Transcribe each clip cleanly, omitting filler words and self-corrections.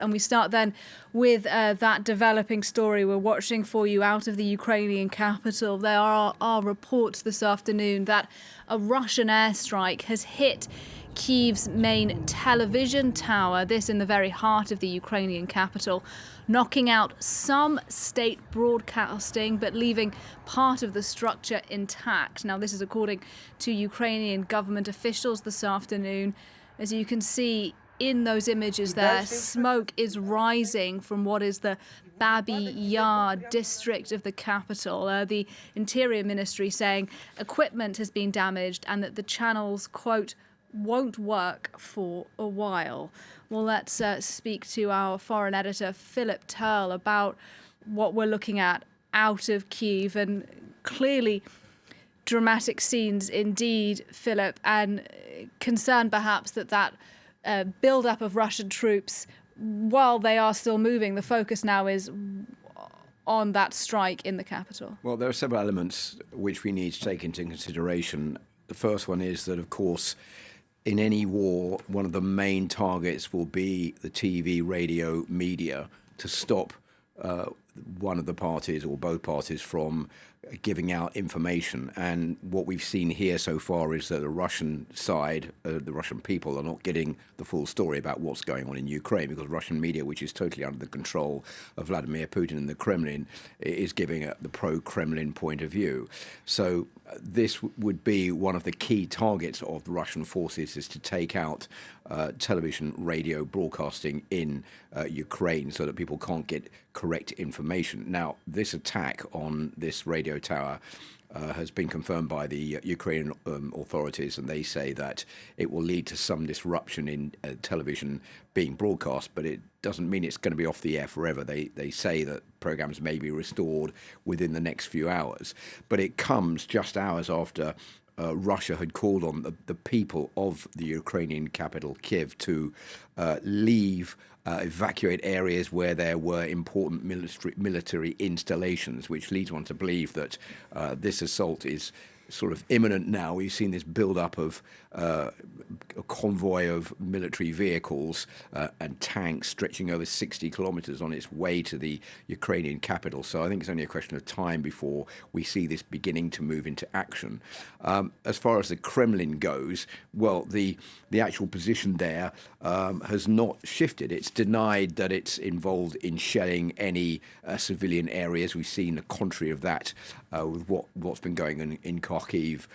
And we start then with that developing story we're watching for you out of the Ukrainian capital. There are reports this afternoon that a Russian airstrike has hit Kyiv's main television tower, this in the very heart of the Ukrainian capital, knocking out some state broadcasting but leaving part of the structure intact. Now, this is according to Ukrainian government officials this afternoon. As you can see in those images there, smoke is rising from what is the Babi Yar district of the capital. The Interior Ministry saying equipment has been damaged and that the channels, quote, won't work for a while. Well, let's speak to our foreign editor, Philip Turle, about what we're looking at out of Kyiv, and clearly dramatic scenes indeed, Philip, and concern perhaps that build-up of Russian troops, while they are still moving, the focus now is on that strike in the capital. Well, there are several elements which we need to take into consideration. The first one is that, of course, in any war, one of the main targets will be the TV, radio, media to stop one of the parties or both parties from giving out information. And what we've seen here so far is that the Russian side, the Russian people, are not getting the full story about what's going on in Ukraine, because Russian media, which is totally under the control of Vladimir Putin and the Kremlin, is giving the pro-Kremlin point of view. So this would be one of the key targets of the Russian forces, is to take out television, radio broadcasting in Ukraine so that people can't get correct information. Now, this attack on this radio tower has been confirmed by the Ukrainian authorities, and they say that it will lead to some disruption in television being broadcast, but it doesn't mean it's going to be off the air forever. They say that programs may be restored within the next few hours, but it comes just hours after Russia had called on the people of the Ukrainian capital, Kyiv, to leave, evacuate areas where there were important military installations, which leads one to believe that this assault is sort of imminent now. We've seen this build-up of a convoy of military vehicles and tanks stretching over 60 kilometers on its way to the Ukrainian capital. So I think it's only a question of time before we see this beginning to move into action. As far as the Kremlin goes, well, the actual position there has not shifted. It's denied that it's involved in shelling any civilian areas. We've seen the contrary of that with what's been going on in Kyiv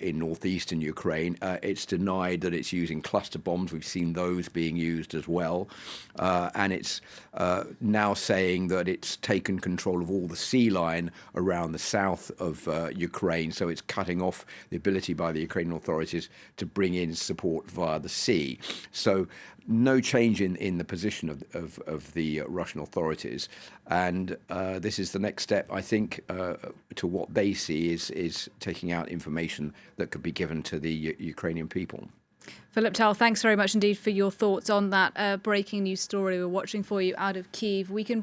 in northeastern Ukraine. It's denied that it's using cluster bombs. We've seen those being used as well. And it's now saying that it's taken control of all the sea line around the south of Ukraine. So it's cutting off the ability by the Ukrainian authorities to bring in support via the sea. So no change in the position of the Russian authorities. And this is the next step, I think, to what they see is taking out information that could be given to the Ukrainian people. Philip Turle, thanks very much indeed for your thoughts on that breaking news story we're watching for you out of Kyiv. We can